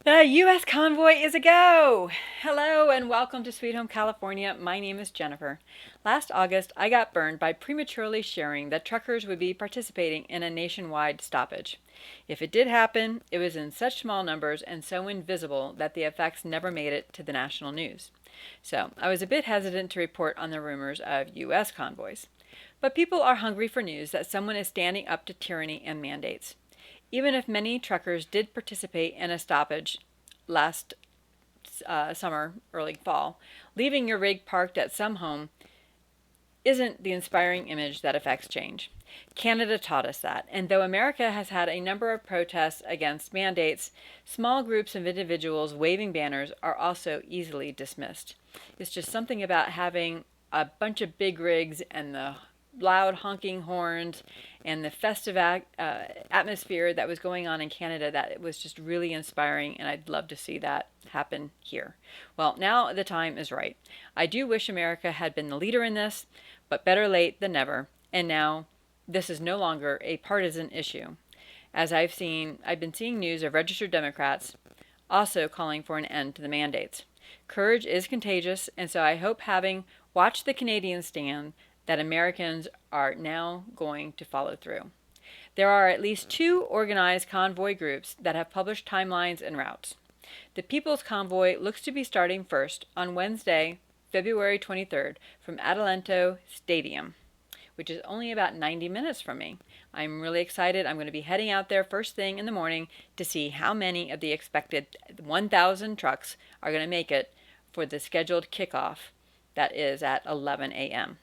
The U.S. convoy is a go! Hello and welcome to Sweet Home California. My name is Jennifer. Last August, I got burned by prematurely sharing that truckers would be participating in a nationwide stoppage. If it did happen, it was in such small numbers and so invisible that the effects never made it to the national news. So I was a bit hesitant to report on the rumors of U.S. convoys. But people are hungry for news that someone is standing up to tyranny and mandates. Even if many truckers did participate in a stoppage last summer, early fall, leaving your rig parked at some home isn't the inspiring image that affects change. Canada taught us that, and though America has had a number of protests against mandates, small groups of individuals waving banners are also easily dismissed. It's just something about having a bunch of big rigs and the loud honking horns and the festive atmosphere that was going on in Canada that it was just really inspiring, and I'd love to see that happen here. Well, now the time is right. I do wish America had been the leader in this, but better late than never. And now this is no longer a partisan issue. As I've been seeing news of registered Democrats also calling for an end to the mandates. Courage is contagious, and so I hope, having watched the Canadians stand, that Americans are now going to follow through. There are at least two organized convoy groups that have published timelines and routes. The People's Convoy looks to be starting first on Wednesday, February 23rd, from Adelanto Stadium, which is only about 90 minutes from me. I'm really excited. I'm going to be heading out there first thing in the morning to see how many of the expected 1,000 trucks are going to make it for the scheduled kickoff that is at 11 a.m.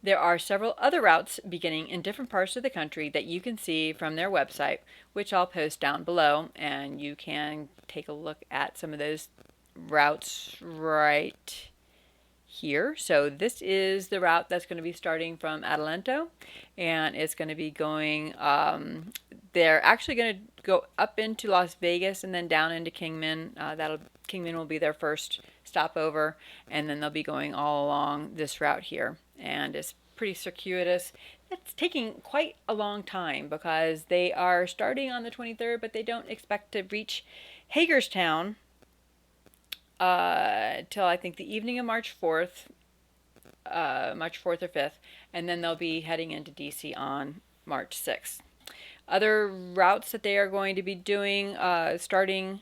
There are several other routes beginning in different parts of the country that you can see from their website, which I'll post down below, and you can take a look at some of those routes right here. So this is the route that's going to be starting from Adelanto, and it's going to be going, they're actually going to go up into Las Vegas and then down into Kingman. Kingman will be their first stopover, and then they'll be going all along this route here. And it's pretty circuitous. It's taking quite a long time because they are starting on the 23rd, but they don't expect to reach Hagerstown till I think the evening of March 4th, March 4th or 5th, and then they'll be heading into DC on March 6th. Other routes that they are going to be doing, starting,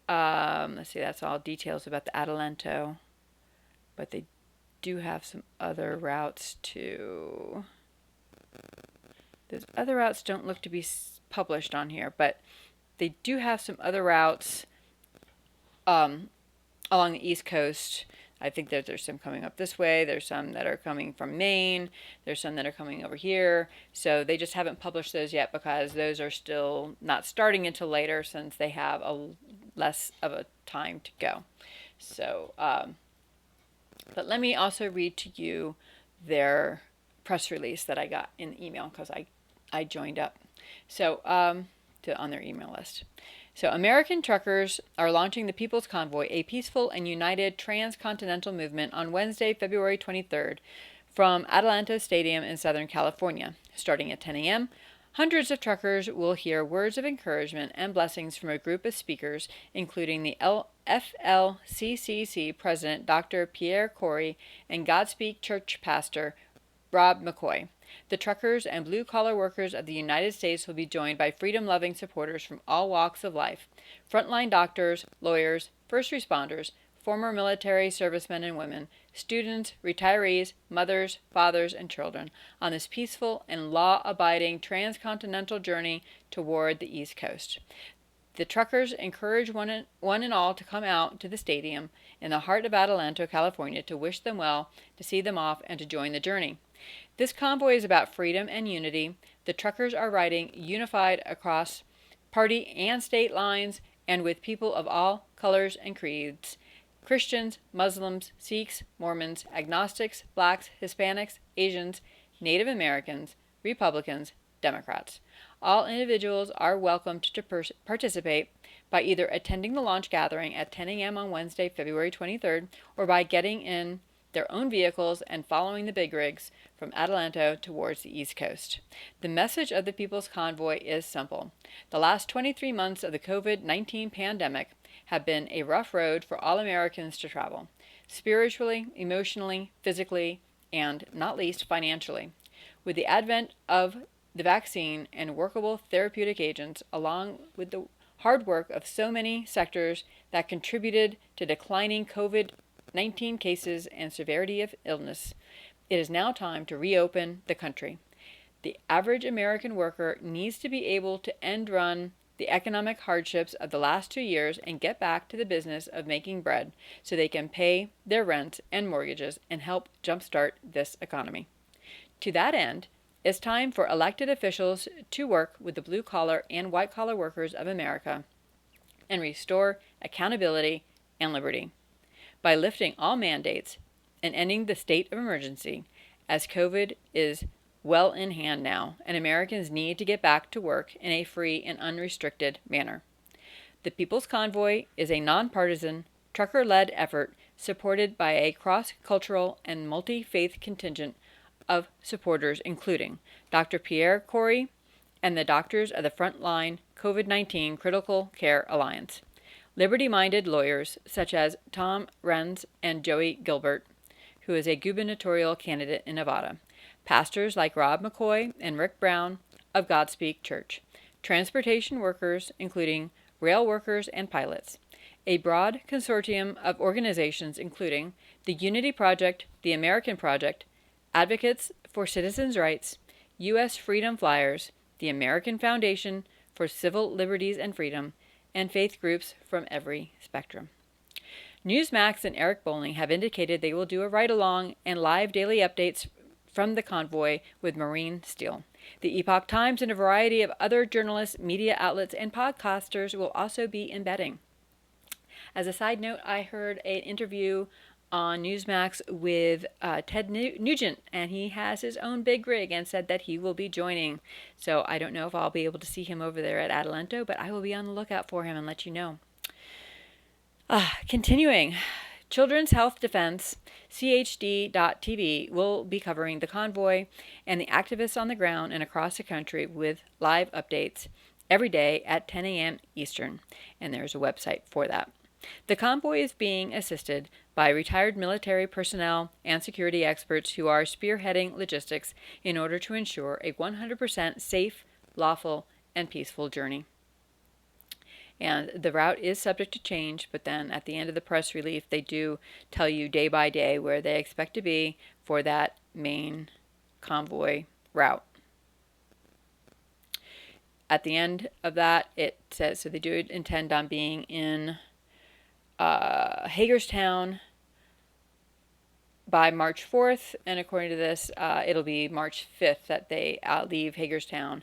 let's see, that's all details about the Adelanto, but they do have some other routes too. Those other routes don't look to be published on here, but they do have some other routes along the East Coast. I think that there's some coming up this way. There's some that are coming from Maine. There's some that are coming over here. So they just haven't published those yet because those are still not starting until later since they have less of a time to go. So, but let me also read to you their press release that I got in the email because I joined up. So, on their email list. So, American truckers are launching the People's Convoy, a peaceful and united transcontinental movement, on Wednesday, February 23rd, from Adelanto Stadium in Southern California. Starting at 10 a.m., hundreds of truckers will hear words of encouragement and blessings from a group of speakers, including the FLCCC President Dr. Pierre Corey and Godspeak Church Pastor Rob McCoy. The truckers and blue-collar workers of the United States will be joined by freedom-loving supporters from all walks of life: frontline doctors, lawyers, first responders, former military servicemen and women, students, retirees, mothers, fathers, and children on this peaceful and law-abiding transcontinental journey toward the East Coast. The truckers encourage one and all to come out to the stadium in the heart of Adelanto, California, to wish them well, to see them off, and to join the journey. This convoy is about freedom and unity. The truckers are riding unified across party and state lines and with people of all colors and creeds: Christians, Muslims, Sikhs, Mormons, agnostics, blacks, Hispanics, Asians, Native Americans, Republicans, Democrats. All individuals are welcomed to participate by either attending the launch gathering at 10 a.m. on Wednesday, February 23rd, or by getting in their own vehicles and following the big rigs from Atlanta towards the East Coast. The message of the People's Convoy is simple. The last 23 months of the COVID-19 pandemic have been a rough road for all Americans to travel, spiritually, emotionally, physically, and not least financially. With the advent of the vaccine and workable therapeutic agents, along with the hard work of so many sectors that contributed to declining COVID-19 cases and severity of illness, it is now time to reopen the country. The average American worker needs to be able to end run the economic hardships of the last 2 years and get back to the business of making bread so they can pay their rent and mortgages and help jumpstart this economy. To that end, it's time for elected officials to work with the blue-collar and white-collar workers of America and restore accountability and liberty by lifting all mandates and ending the state of emergency, as COVID is well in hand now, and Americans need to get back to work in a free and unrestricted manner. The People's Convoy is a nonpartisan, trucker-led effort supported by a cross-cultural and multi-faith contingent of supporters, including Dr. Pierre Corey and the Doctors of the Frontline COVID-19 Critical Care Alliance, liberty-minded lawyers such as Tom Renz and Joey Gilbert, who is a gubernatorial candidate in Nevada, pastors like Rob McCoy and Rick Brown of Godspeak Church, transportation workers, including rail workers and pilots, a broad consortium of organizations including the Unity Project, the American Project, Advocates for Citizens' Rights, U.S. Freedom Flyers, the American Foundation for Civil Liberties and Freedom, and faith groups from every spectrum. Newsmax and Eric Bowling have indicated they will do a ride-along and live daily updates from the convoy with Maureen Steele. The Epoch Times and a variety of other journalists, media outlets, and podcasters will also be embedding. As a side note, I heard an interview on Newsmax with Ted Nugent, and he has his own big rig and said that he will be joining. So I don't know if I'll be able to see him over there at Adelanto, but I will be on the lookout for him and let you know. Continuing, Children's Health Defense, CHD.TV, will be covering the convoy and the activists on the ground and across the country with live updates every day at 10 a.m. Eastern, and there's a website for that. The convoy is being assisted by retired military personnel and security experts who are spearheading logistics in order to ensure a 100% safe, lawful, and peaceful journey. And the route is subject to change, but then at the end of the press release, they do tell you day by day where they expect to be for that main convoy route. At the end of that, it says, so they do intend on being in Hagerstown by March 4th, and according to this, it'll be March 5th that they leave Hagerstown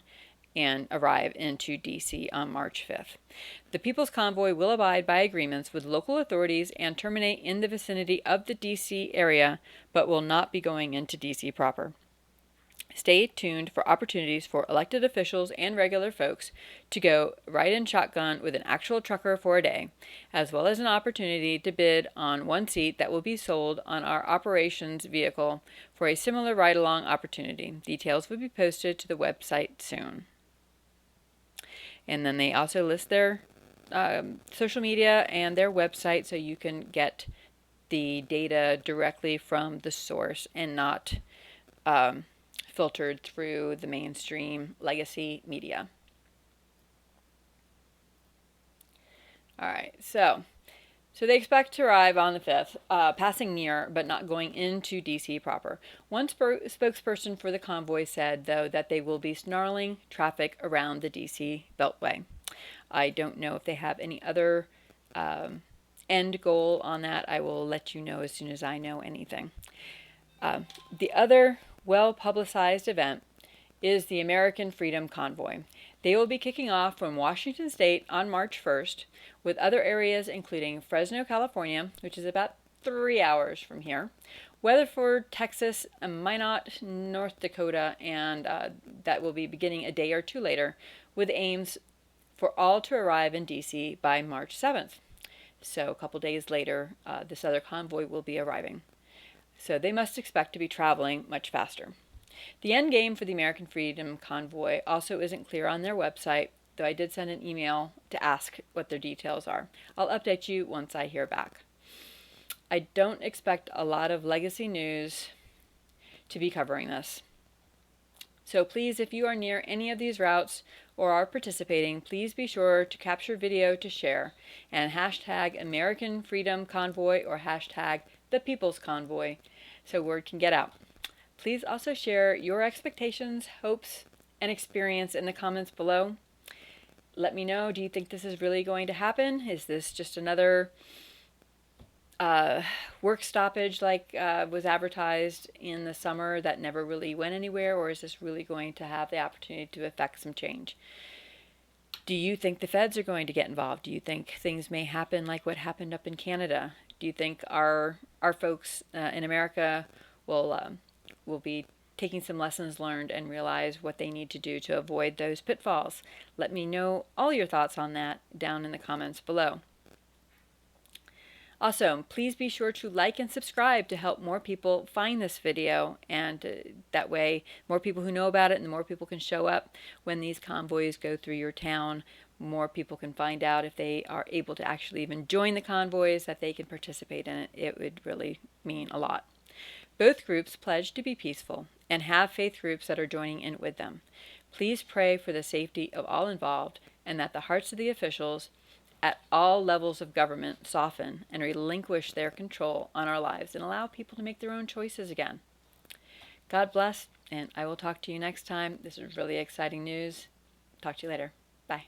and arrive into D.C. on March 5th. The People's Convoy will abide by agreements with local authorities and terminate in the vicinity of the D.C. area, but will not be going into D.C. proper. Stay tuned for opportunities for elected officials and regular folks to go ride-in shotgun with an actual trucker for a day, as well as an opportunity to bid on one seat that will be sold on our operations vehicle for a similar ride-along opportunity. Details will be posted to the website soon. And then they also list their social media and their website so you can get the data directly from the source and not filtered through the mainstream legacy media. All right, so they expect to arrive on the 5th, passing near but not going into D.C. proper. One spokesperson for the convoy said, though, that they will be snarling traffic around the D.C. Beltway. I don't know if they have any other end goal on that. I will let you know as soon as I know anything. The other well-publicized event is the American Freedom Convoy. They will be kicking off from Washington State on March 1st, with other areas including Fresno, California, which is about 3 hours from here, Weatherford, Texas, and Minot, North Dakota, and that will be beginning a day or two later, with aims for all to arrive in D.C. by March 7th. So a couple days later, this other convoy will be arriving. So they must expect to be traveling much faster. The end game for the American Freedom Convoy also isn't clear on their website, though I did send an email to ask what their details are. I'll update you once I hear back. I don't expect a lot of legacy news to be covering this. So please, if you are near any of these routes or are participating, please be sure to capture video to share and hashtag American Freedom Convoy or hashtag the People's Convoy so word can get out. Please also share your expectations, hopes, and experience in the comments below. Let me know, do you think this is really going to happen? Is this just another work stoppage like was advertised in the summer that never really went anywhere, or is this really going to have the opportunity to affect some change? Do you think the feds are going to get involved? Do you think things may happen like what happened up in Canada? Do you think our folks in America will be taking some lessons learned and realize what they need to do to avoid those pitfalls? Let me know all your thoughts on that down in the comments below. Also, please be sure to like and subscribe to help more people find this video, and that way more people who know about it and the more people can show up when these convoys go through your town. More people can find out if they are able to actually even join the convoys, that they can participate in it. It would really mean a lot. Both groups pledge to be peaceful and have faith groups that are joining in with them. Please pray for the safety of all involved and that the hearts of the officials at all levels of government soften and relinquish their control on our lives and allow people to make their own choices again. God bless, and I will talk to you next time. This is really exciting news. Talk to you later. Bye.